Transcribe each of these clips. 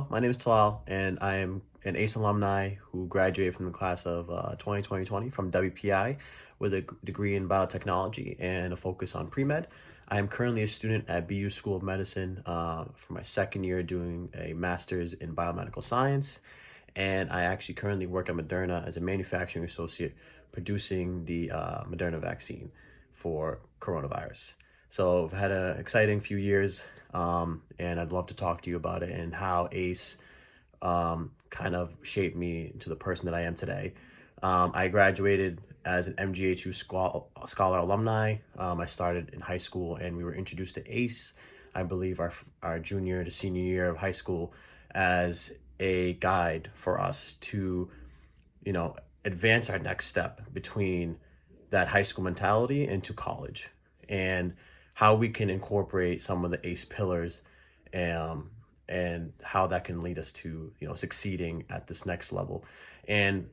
Hello, my name is Talal, and I am an ACE alumni who graduated from the class of 2020 from WPI with a degree in biotechnology and a focus on pre-med. I am currently a student at BU School of Medicine for my second year doing a master's in biomedical science, and I actually currently work at Moderna as a manufacturing associate producing the Moderna vaccine for coronavirus. So I've had an exciting few years, and I'd love to talk to you about it and how ACE kind of shaped me into the person that I am today. I graduated as an MGHU scholar alumni. I started in high school, and we were introduced to ACE, I believe, our junior to senior year of high school as a guide for us to, advance our next step between that high school mentality into college, and how we can incorporate some of the ACE pillars, and how that can lead us to, succeeding at this next level. And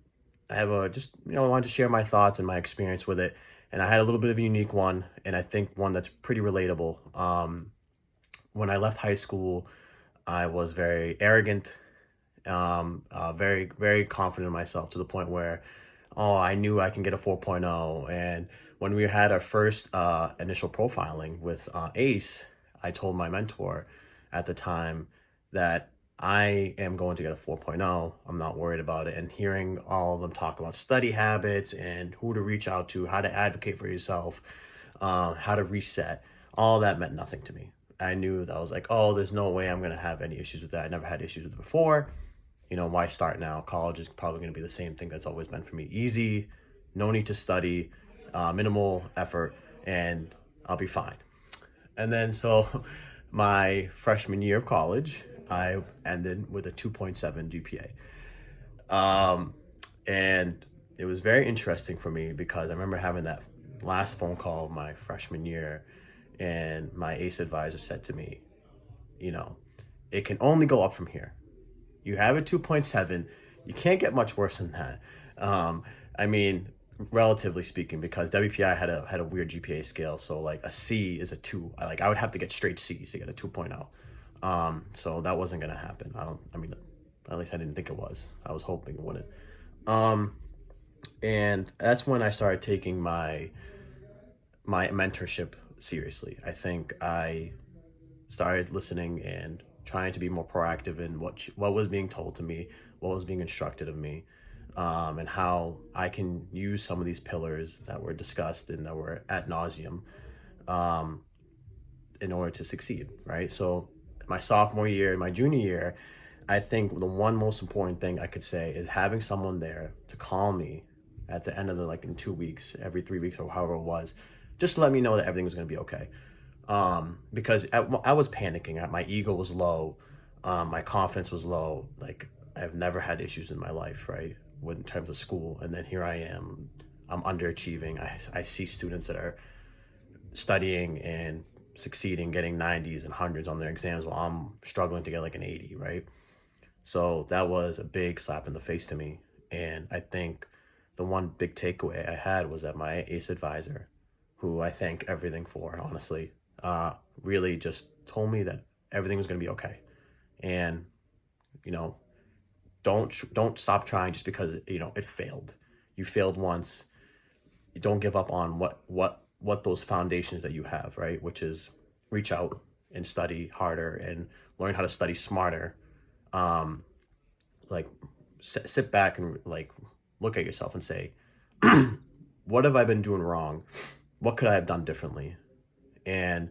I have I wanted to share my thoughts and my experience with it. And I had a little bit of a unique one, and I think one that's pretty relatable. When I left high school, I was very arrogant, very, very confident in myself to the point where, oh, I knew I can get a 4.0. And when we had our first initial profiling with ACE, I told my mentor at the time that I am going to get a 4.0. I'm not worried about it. And hearing all of them talk about study habits and who to reach out to, how to advocate for yourself, how to reset, all that meant nothing to me. I knew that I was like, oh, there's no way I'm going to have any issues with that. I never had issues with it before. Why start now? College is probably going to be the same thing that's always been for me. Easy, no need to study, minimal effort, and I'll be fine. And then so my freshman year of college, I ended with a 2.7 GPA. And it was very interesting for me because I remember having that last phone call of my freshman year, and my ACE advisor said to me, it can only go up from here. You have a 2.7. You can't get much worse than that. I mean, relatively speaking, because WPI had a weird GPA scale. So like a C is a 2. I would have to get straight C's to get a 2.0. So that wasn't gonna happen. At least I didn't think it was. I was hoping it wouldn't. And that's when I started taking my mentorship seriously. I think I started listening and trying to be more proactive in what was being told to me, what was being instructed of me, and how I can use some of these pillars that were discussed and that were ad nauseum, in order to succeed, right? So my sophomore year, my junior year, I think the one most important thing I could say is having someone there to call me at the end of in 2 weeks, every 3 weeks, or however it was, just to let me know that everything was going to be okay. Because I was panicking. My ego was low. My confidence was low. Like, I've never had issues in my life, right? In terms of school. And then here I am, I'm underachieving. I see students that are studying and succeeding, getting 90s and 100s on their exams while I'm struggling to get like an 80, right? So that was a big slap in the face to me. And I think the one big takeaway I had was that my ACE advisor, who I thank everything for, honestly, really just told me that everything was going to be okay. And, don't stop trying just because, it failed. You failed once. You don't give up on what those foundations that you have, right? Which is reach out and study harder and learn how to study smarter. Sit back and look at yourself and say, what have I been doing wrong? What could I have done differently? And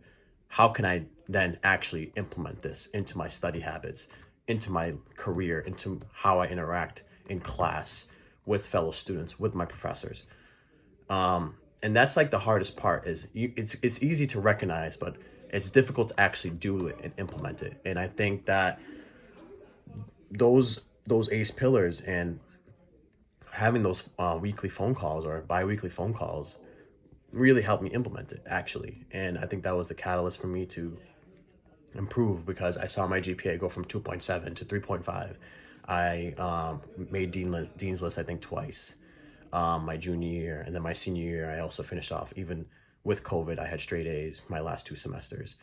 how can I then actually implement this into my study habits, into my career, into how I interact in class with fellow students, with my professors? And that's the hardest part is it's easy to recognize, but it's difficult to actually do it and implement it. And I think that those ACE pillars and having those weekly phone calls or bi-weekly phone calls really helped me implement it, actually. And I think that was the catalyst for me to improve, because I saw my GPA go from 2.7 to 3.5. I made Dean's List, I think, twice, my junior year. And then my senior year, I also finished off, even with COVID, I had straight A's my last 2 semesters.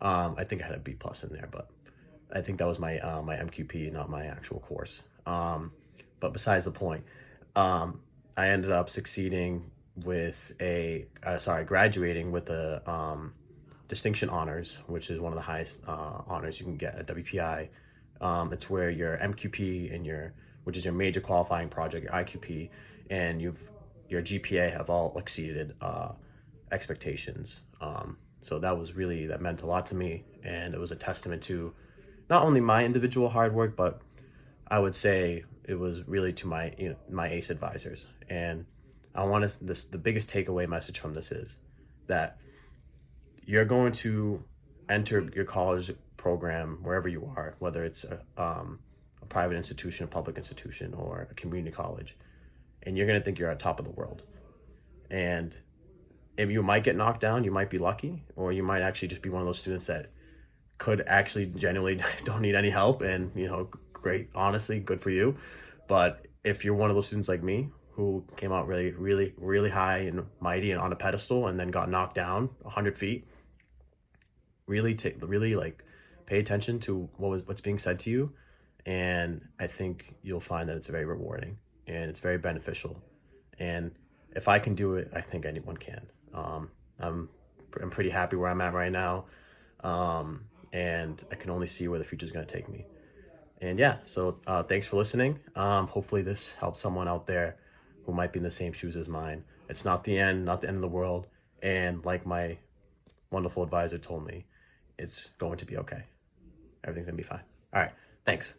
I think I had a B plus in there, but I think that was my my MQP, not my actual course. But besides the point, I ended up succeeding with graduating with a distinction honors, which is one of the highest honors you can get at WPI. It's where your MQP and which is your major qualifying project, your IQP, and your GPA have all exceeded expectations. So that meant a lot to me, and it was a testament to not only my individual hard work, but I would say it was really to my ACE advisors. And the biggest takeaway message from this is that you're going to enter your college program wherever you are, whether it's a private institution, a public institution, or a community college, and you're going to think you're at top of the world. And if you might get knocked down, you might be lucky, or you might actually just be one of those students that could actually genuinely don't need any help, and great, honestly, good for you. But if you're one of those students like me who came out really, really, really high and mighty and on a pedestal and then got knocked down 100 feet, really like pay attention to what's being said to you, and I think you'll find that it's very rewarding and it's very beneficial. And if I can do it, I think anyone can. I'm pretty happy where I'm at right now, and I can only see where the future is going to take me. And yeah, so thanks for listening. Hopefully this helps someone out there who might be in the same shoes as mine. It's not the end of the world. And like my wonderful advisor told me, it's going to be okay. Everything's going to be fine. All right. Thanks.